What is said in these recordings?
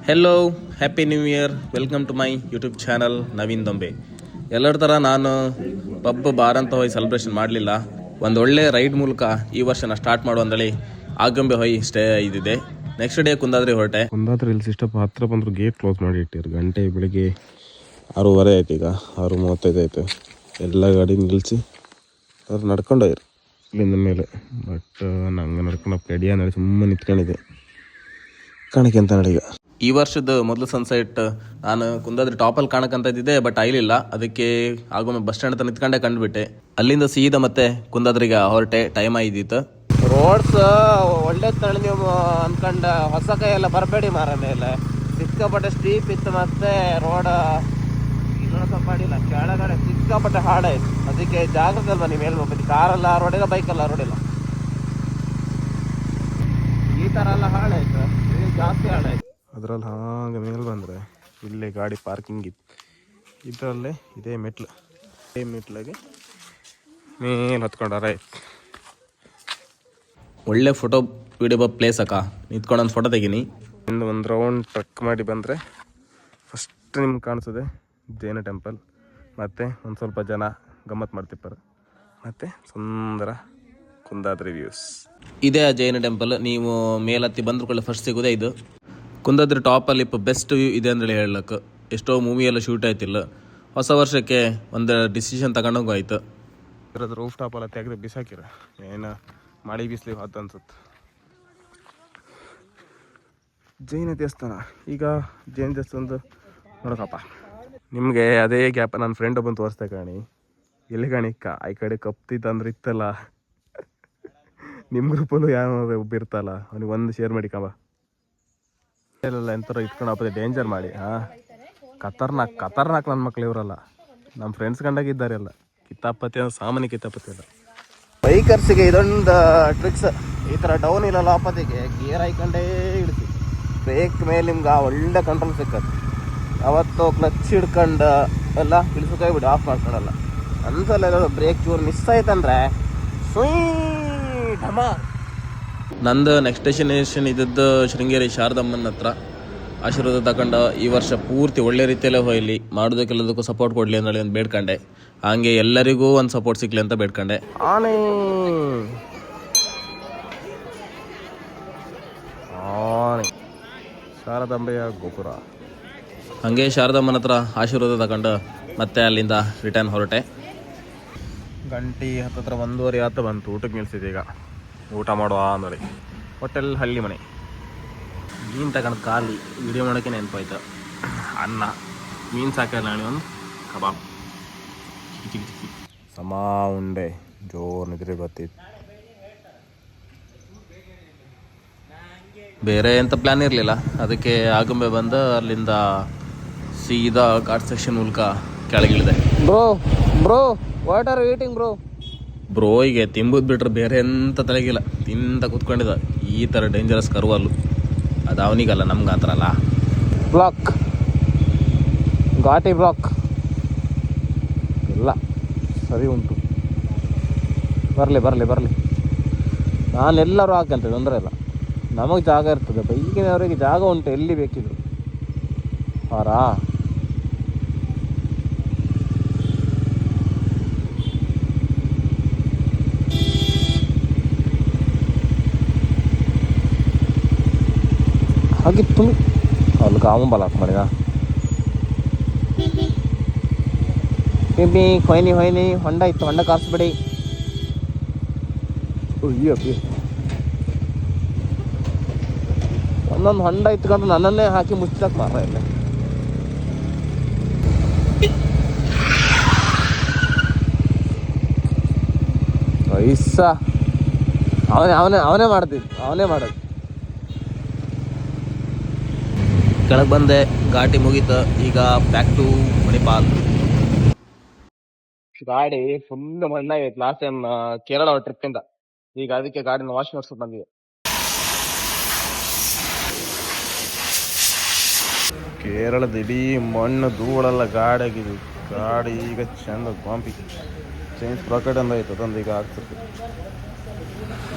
Hello, happy new year. Welcome to my YouTube channel Naveen Dombe. ಎಲ್ಲರ ಥರ ನಾನು ಪಬ್ ಬಾರ್ ಅಂತ ಹೋಗಿ ಸೆಲೆಬ್ರೇಷನ್ ಮಾಡಲಿಲ್ಲ. ಒಂದು ಒಳ್ಳೆ ರೈಡ್ ಮೂಲಕ ಈ ವರ್ಷನ ಸ್ಟಾರ್ಟ್ ಮಾಡುವಂದೇಳಿ ಆಗುಂಬೆ ಹೋಗಿ ಸ್ಟೇ ಇದ್ದಿದೆ. ನೆಕ್ಸ್ಟ್ ಡೇ ಕುಂದಾದ್ರಿ ಹೊರಟೆ. ಕುಂದಾದ್ರಿ ಇಲ್ಲಿ ಸಿಸ್ಟಪ್ ಹತ್ರ ಬಂದ್ರು ಗೇಟ್ ಕ್ಲೋಸ್ ಮಾಡಿ ಇಟ್ಟಿರು. ಗಂಟೆ ಬೆಳಿಗ್ಗೆ 6:30 ಆಯ್ತು. ಈಗ 6:35 ಆಯಿತು. ಎಲ್ಲ ಗಾಡಿ ನಿಲ್ಲಿಸಿ ಅವ್ರು ನಡ್ಕೊಂಡು ಹೋಯ್ರು ಇಲ್ಲಿಂದ ಮೇಲೆ. ಬಟ್ ನಂಗೆ ನಡ್ಕೊಂಡು ಕಡಿಯ ನಡಿ ಸುಮ್ಮನೆ ನಿಂತ್ಕೊಂಡಿದ್ದೆ ಕಾಣಕ್ಕೆ ಅಂತ ನಡೀಗ. ಈ ವರ್ಷದ ಮೊದಲು ಸನ್ಸೆಟ್ ನಾನು ಕುಂದಾದ್ರಿ ಟಾಪಲ್ಲಿ ಕಾಣಕ್ಕಂತ ಇದ್ದಿದ್ದೆ, ಬಟ್ ಐಲಿಲ್ಲ. ಅದಕ್ಕೆ ಆಗೊಮ್ಮೆ ಬಸ್ ಸ್ಟ್ಯಾಂಡ್ ಹತ್ರ ನಿಂತ್ಕೊಂಡೆ ಕಂಡುಬಿಟ್ಟೆ. ಅಲ್ಲಿಂದ ಸೀದಾ ಮತ್ತೆ ಕುಂದಾದ್ರಿಗೆ ಹೊರಟೆ. ಟೈಮ್ ಆಗಿದ್ದಿತ್ತು. ರೋಡ್ಸ್ ಒಳ್ಳೆ ತಳಿ ನೀವು ಅನ್ಕೊಂಡ ಹೊಸ ಕೈಯೆಲ್ಲ ಬರಬೇಡಿ ಮಾರ. ಮೇಲೆ ಸಿಕ್ಕಾಪಟ್ಟೆ ಸ್ಟೀಪ್ ಇತ್ತು, ಮತ್ತೆ ರೋಡ್ ಇನ್ನೊಂದು ಸ್ವಲ್ಪ ಅಡಿಲ್ಲ, ಕೆಳಗಡೆ ಸಿಕ್ಕಾಪಟ್ಟೆ ಹಾಡಾಯ್ತು. ಅದಕ್ಕೆ ಜಾಗ್ರತೆ ಅಲ್ವಾ ನೀವು ಹೇಳ್ಬೇಕು. ಕಾರೆಲ್ಲ ರೋಡಿಲ್ಲ, ಬೈಕೆಲ್ಲ ರೋಡಿಲ್ಲ, ಈ ಥರ ಎಲ್ಲ ಹಾಳಾಯ್ತು. ಜಾಸ್ತಿ ಹಾಳಾಯ್ತು. ಅದರಲ್ಲಿ ಹಾಗೆ ಮೇಲೆ ಬಂದರೆ ಇಲ್ಲೇ ಗಾಡಿ ಪಾರ್ಕಿಂಗ್ ಇತ್ತು. ಇದರಲ್ಲೇ ಇದೇ ಮೆಟ್ಲಾಗೆ ಮೇಲೆ ಹತ್ಕೊಂಡಾರ. ಒಳ್ಳೆ ಫೋಟೋ ವಿಡಿಯೋ ಪ್ಲೇಸ್ ಅಕ್ಕ. ನಿಂತ್ಕೊಂಡು ಒಂದು ಫೋಟೋ ತೆಗೀನಿ. ಇಂದು ಒಂದು ರೌಂಡ್ ಟ್ರಕ್ ಮಾಡಿ ಬಂದರೆ ಫಸ್ಟ್ ನಿಮ್ಗೆ ಕಾಣಿಸೋದೆ ಜೈನ ಟೆಂಪಲ್. ಮತ್ತು ಒಂದು ಸ್ವಲ್ಪ ಜನ ಗಮ್ಮತ್ತು ಮಾಡ್ತಿರ್ತಾರೆ. ಮತ್ತು ಸುಂದರ ಕುಂದಾದ್ರಿ ವ್ಯೂಸ್. ಇದೇ ಆ ಜೈನ ಟೆಂಪಲ್. ನೀವು ಮೇಲತ್ತಿ ಬಂದ್ಕೊಳ್ಳಿ ಫಸ್ಟ್ ಸಿಗೋದೇ ಇದು. ಕುಂದಾದ್ರಿ ಟಾಪಲ್ಲಿ ಬೆಸ್ಟ್ ವ್ಯೂ ಇದೆ ಅಂತೇಳಿ ಹೇಳಕ್ಕೆ. ಎಷ್ಟೋ ಮೂವಿ ಎಲ್ಲ ಶೂಟ್ ಆಯ್ತಿಲ್ಲ. ಹೊಸ ವರ್ಷಕ್ಕೆ ಒಂದು ಡಿಸಿಷನ್ ತಗೊಂಡೋಗು ಆಯ್ತು. ಇರೋದು ರೂಫ್ ಟಾಪೆಲ್ಲ ತೆಗೆದು ಬಿಸಾಕಿರ. ಏನು ಮಳೆ ಬಿಸಿಲಿಗೆ ಹೊತ್ತು ಅನ್ಸುತ್ತೆ. ಜೈನ ದೇವಸ್ಥಾನ. ಈಗ ಜೈನ ದೇವಸ್ಥಾನದ ನೋಡಕಪ್ಪ ನಿಮಗೆ ಅದೇ ಗ್ಯಾಪ್ ನನ್ನ ಫ್ರೆಂಡ್ ಒಬ್ಬನು ತೋರಿಸ್ದೆ ಕಾಣಿ. ಎಲ್ಲಿ ಕಾಣಿಕ್ಕ ಈ ಕಡೆ ಕಪ್ತಿತ್ತಂದ್ರೆ ಇತ್ತಲ್ಲ, ನಿಮ್ಮ ಗ್ರೂಪಲ್ಲೂ ಯಾವ ಒಬ್ಬ ಇರ್ತಲ್ಲ, ಅವನಿಗೆ ಒಂದು ಶೇರ್ ಮಾಡಿ ಕಬ ಎಲ್ಲ ಎಂಥರ ಇಟ್ಕೊಂಡು ಹಾಕೋದೆ ಡೇಂಜರ್ ಮಾಡಿ. ಖತರ್ನಾಕ್ ನನ್ನ ಮಕ್ಳು ಇವರಲ್ಲ. ನಮ್ಮ ಫ್ರೆಂಡ್ಸ್ ಕಂಡಾಗಿದ್ದಾರೆ ಎಲ್ಲ. ಕಿತಾಪತಿ ಅಂದ್ರೆ ಸಾಮಾನ್ಯ ಕಿತಾಪತಿ ಅಲ್ಲ. ಬೈಕರ್ಸಿಗೆ ಇದೊಂದು ಟ್ರಿಕ್ಸ್. ಈ ಥರ ಡೌನ್ ಇಲ್ಲ ಆಪತ್ತಿಗೆ ಗೇರ್ ಹಾಕೊಂಡೇ ಇಡ್ತೀವಿ. ಬ್ರೇಕ್ ಮೇಲೆ ನಿಮ್ಗೆ ಒಳ್ಳೆ ಕಂಟ್ರೋಲ್ ಸಿಕ್ಕತ್ತೆ. ಅವತ್ತು ಕ್ಲಚ್ ಹಿಡ್ಕೊಂಡು ಎಲ್ಲ ಇಳಿಸೋಕೆ ಆಫ್ ಮಾಡ್ಕೊಳಲ್ಲ. ಒಂದ್ಸಲ ಎಲ್ಲ ಬ್ರೇಕ್ ಚೂರು ಮಿಸ್ ಆಯ್ತಂದ್ರೆ ಢಮ. ನಂದು ನೆಕ್ಸ್ಟ್ ಡೆಸ್ಟಿನೇಷನ್ ಇದ್ದದ್ದು ಶೃಂಗೇರಿ ಶಾರದಮ್ಮನ ಹತ್ರ. ಆಶೀರ್ವಾದ ತಗೊಂಡು ಈ ವರ್ಷ ಪೂರ್ತಿ ಒಳ್ಳೆ ರೀತಿಯಲ್ಲೇ ಹೋಗಲಿ, ಮಾಡೋದಕ್ಕೆಲ್ಲದಕ್ಕೂ ಸಪೋರ್ಟ್ ಕೊಡಲಿ ಅಂತೇಳಿ ಒಂದು ಬೇಡ್ಕೊಂಡೆ. ಹಂಗೆ ಎಲ್ಲರಿಗೂ ಒಂದು ಸಪೋರ್ಟ್ ಸಿಗಲಿ ಅಂತ ಬೇಡ್ಕೊಂಡೆ. ಆನೆ ಶಾರದಾಂಬೆಯ ಗೋಪುರ. ಹಾಗೆ ಶಾರದಮ್ಮನ ಹತ್ರ ಆಶೀರ್ವಾದ ತಗೊಂಡು ಮತ್ತೆ ಅಲ್ಲಿಂದ ರಿಟರ್ನ್ ಹೊರಟೆ. ಗಂಟೆ 1:30 ಆತ ಬಂತು. ಊಟಕ್ಕೆ ನಿಲ್ಸಿದೆ. ಈಗ ಊಟ ಮಾಡುವ ನೋಡಿ. ಹೋಟೆಲ್ ಹಳ್ಳಿ ಮನೆ. ಮೀನು ತಗೊಂಡು ಖಾಲಿ ವಿಡಿಯೋ ಮಾಡೋಕ್ಕೆ ನೆನಪಾಯ್ತು. ಅನ್ನ ಮೀನು ಸಾಕಲ್ಲ ನಾಳೆ ಒಂದು ಕಬಾಬ್ ಚಿಕ್ಕಿ ಸಮ ಉಂಡೆ ಜೋರು ನಿದ್ರೆ ಬರ್ತಿತ್ತು. ಬೇರೆ ಎಂಥ ಪ್ಲ್ಯಾನ್ ಇರಲಿಲ್ಲ. ಅದಕ್ಕೆ ಆಗುಂಬೆ ಬಂದು ಅಲ್ಲಿಂದ ಸೀದಾ ಘಾಟ್ ಸೆಕ್ಷನ್ ಮೂಲಕ ಕೆಳಗಿಳಿದೆ. ಬ್ರೋ ವಾಟ್ ಆರ್ ಈಟಿಂಗ್ ಬ್ರೋಯಿಗೆ ತಿಂಬುದು ಬಿಟ್ರೆ ಬೇರೆ ಎಂತ ತಲೆಗಿಲ್ಲ. ತಿಂತ ಕೂತ್ಕೊಂಡಿದ್ದ. ಈ ಥರ ಡೇಂಜರಸ್ ಕರ್ವಲ್ಲು ಅದು ಅವನಿಗಲ್ಲ, ನಮ್ಗೆ ಆ ಥರ ಅಲ್ಲ. ಬ್ಲಾಕ್ ಘಾಟಿ ಬ್ಲಾಕ್ ಎಲ್ಲ ಸರಿ ಉಂಟು. ಬರಲಿ ನಾನೆಲ್ಲರೂ ಹಾಕಂತ ತೊಂದರೆ ಇಲ್ಲ. ನಮಗೆ ಜಾಗ ಇರ್ತದೆ. ಬೈಕಿನವರಿಗೆ ಜಾಗ ಉಂಟು, ಎಲ್ಲಿ ಬೇಕಿದ್ರು. ಆರಾ ಹಾಗಿತ್ತು ಅಲ್ಲಿ ಕಾಮನ್ ಬಲಾಕ್ ಮಾಡಿದ. ಹೊಯ್ನಿ ಹೊಂಡ ಇತ್ತು, ಹೊಂಡ ಕಾರ್ಸ್ಬಿಡಿ. ಅಯ್ಯಪ್ಪಿ ಒಂದೊಂದು ಹೊಂಡ ಇತ್ಕೊಂಡು ನನ್ನನ್ನೇ ಹಾಕಿ ಮುಚ್ಚಕ್ ಮಾರ ಇಲ್ಲ. ವಯಸ್ಸ ಅವನೇ ಮಾಡೋದು. ಕೆಳಗೆ ಬಂದೆ. ಘಾಟಿ ಮುಗೀತು. ಈಗ ಬ್ಯಾಕ್ ಟು ಮಣಿಪಾಲ್. ಗಾಡಿ ಫುಲ್ ಮಣ್ಣಾಗೈತೆ ಲಾಸ್ಟ್ ಟೈಮ್ ಕೇರಳ ಟ್ರಿಪ್ಪಿಂದ. ಈಗ ಅದಕ್ಕೆ ಗಾಡಿನ ವಾಶ್ ಮಾಡಿಸ್ಕೊಂಡು ಬಂದಿದೆ. ಕೇರಳದ ಇಡೀ ಮಣ್ಣು ಧೂಳೆಲ್ಲ ಗಾಡಿಯಾಗಿದೆ. ಗಾಡಿ ಈಗ ಚೆಂದ ಕಾಂಪಿ ಚೇಂಜ್ ಪ್ರಾಕೆಟ್ ಅಂದ ಆಯ್ತು. ಅದೊಂದು ಈಗ ಆಗ್ತದೆ.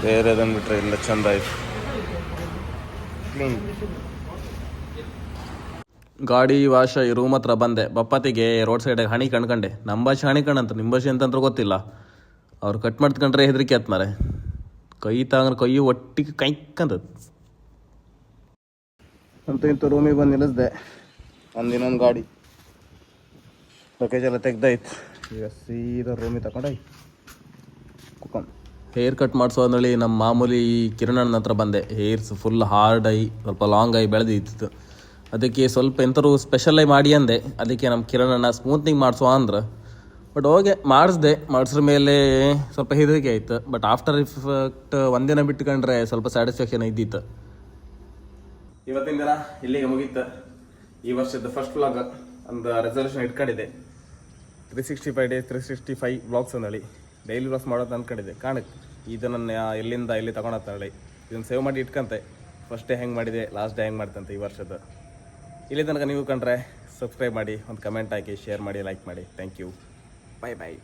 ಬೇರೆ ಅದನ್ನು ಬಿಟ್ಟರೆ ಎಲ್ಲ ಚೆಂದ ಆಯ್ತು. ಕ್ಲೀನ್ ಗಾಡಿ ವಾಶ ಈ ರೂಮ್ ಹತ್ರ ಬಂದೆ ಬಪ್ಪತ್ತಿಗೆ ರೋಡ್ ಸೈಡಾಗ ಹಣಿ ಕಣ್ಕಂಡೆ ನಮ್ಮ ಭಾಷೆ ಹಣಿ ಕಣ್ಣಂತ ನಿಮ್ಮ ಭಾಷೆ ಅಂತಂದ್ರೆ ಗೊತ್ತಿಲ್ಲ. ಅವ್ರು ಕಟ್ ಮಾಡ್ಕೊಂಡ್ರೆ ಹೆದರಿಕೆ ಆತ್ ಮಾರೆ. ಕೈ ತಗೊಂಡ್ರೆ ಕೈ ಒಟ್ಟಿಗೆ ಕೈಕಂತದ. ಅಂತೂ ಇಂತೂ ರೂಮಿಗೆ ಬಂದು ನಿಲ್ಲಿಸ್ದೆ. ಇನ್ನೊಂದು ಗಾಡಿ ಲೊಕೇಜ್ ಎಲ್ಲ ತೆಗ್ದಾಯ್ತು. ಈಗ ಸೀದಾ ರೂಮಿಗೆ ತಗೊಂಡಾಯ್ತು ಕುತ್ಕೊಂಡು ಹೇರ್ ಕಟ್ ಮಾಡಿಸೋ ಅಂದೇಳಿ ನಮ್ಮ ಮಾಮೂಲಿ ಕಿರಣನ ಹತ್ರ ಬಂದೆ. ಹೇರ್ಸ್ ಫುಲ್ ಹಾರ್ಡ್ ಆಗಿ ಸ್ವಲ್ಪ ಲಾಂಗ್ ಆಗಿ ಬೆಳೆದಿತ್ತು. ಅದಕ್ಕೆ ಸ್ವಲ್ಪ ಎಂಥರು ಸ್ಪೆಷಲಾಗಿ ಮಾಡಿ ಅಂದೆ. ಅದಕ್ಕೆ ನಮ್ಮ ಕಿರಣನ ಸ್ಮೂತ್ನಿಂಗ್ ಮಾಡಿಸೋ ಅಂದ್ರೆ ಬಟ್ ಹೋಗಿ ಮಾಡಿಸ್ರ ಮೇಲೆ ಸ್ವಲ್ಪ ಹೆದರಿಕೆ ಆಯಿತು. ಬಟ್ ಆಫ್ಟರ್ ಇಫೆಕ್ಟ್ ಒಂದಿನ ಬಿಟ್ಕೊಂಡ್ರೆ ಸ್ವಲ್ಪ ಸ್ಯಾಟಿಸ್ಫ್ಯಾಕ್ಷನ್ ಇದ್ದಿತ್ತು. ಇವತ್ತಿನ ದಿನ ಇಲ್ಲಿಗೆ ಮುಗೀತು. ಈ ವರ್ಷದ ಫಸ್ಟ್ ವ್ಲಾಗ್ ಒಂದು ರೆಸಲ್ಯೂಷನ್ ಇಟ್ಕೊಂಡಿದ್ದೆ. 365 ಡೇಸ್ 365 ವ್ಲಾಗ್ಸ್ ಅಂದೇಳಿ ಡೈಲಿ ವ್ಲಾಗ್ಸ್ ಮಾಡೋದು ಅಂದ್ಕೊಂಡಿದ್ದೆ. ಕಾಣಕ್ಕೆ ಇದನ್ನು ಎಲ್ಲಿಂದ ಎಲ್ಲಿ ತಗೊಳತ್ತೇಳಿ ಇದನ್ನು ಸೇವ್ ಮಾಡಿ ಇಟ್ಕೊಂತೆ. ಫಸ್ಟ್ ಡೇ ಹೆಂಗೆ ಮಾಡಿದೆ, ಲಾಸ್ಟ್ ಡೇ ಹೆಂಗೆ ಮಾಡ್ತಂತೆ ಈ ವರ್ಷದ. ಇಲ್ಲಿ ತನಕ ನೀವು ಕಂಡ್ರೆ ಸಬ್ಸ್ಕ್ರೈಬ್ ಮಾಡಿ, ಒಂದು ಕಮೆಂಟ್ ಹಾಕಿ, ಶೇರ್ ಮಾಡಿ, ಲೈಕ್ ಮಾಡಿ. Thank you. Bye bye.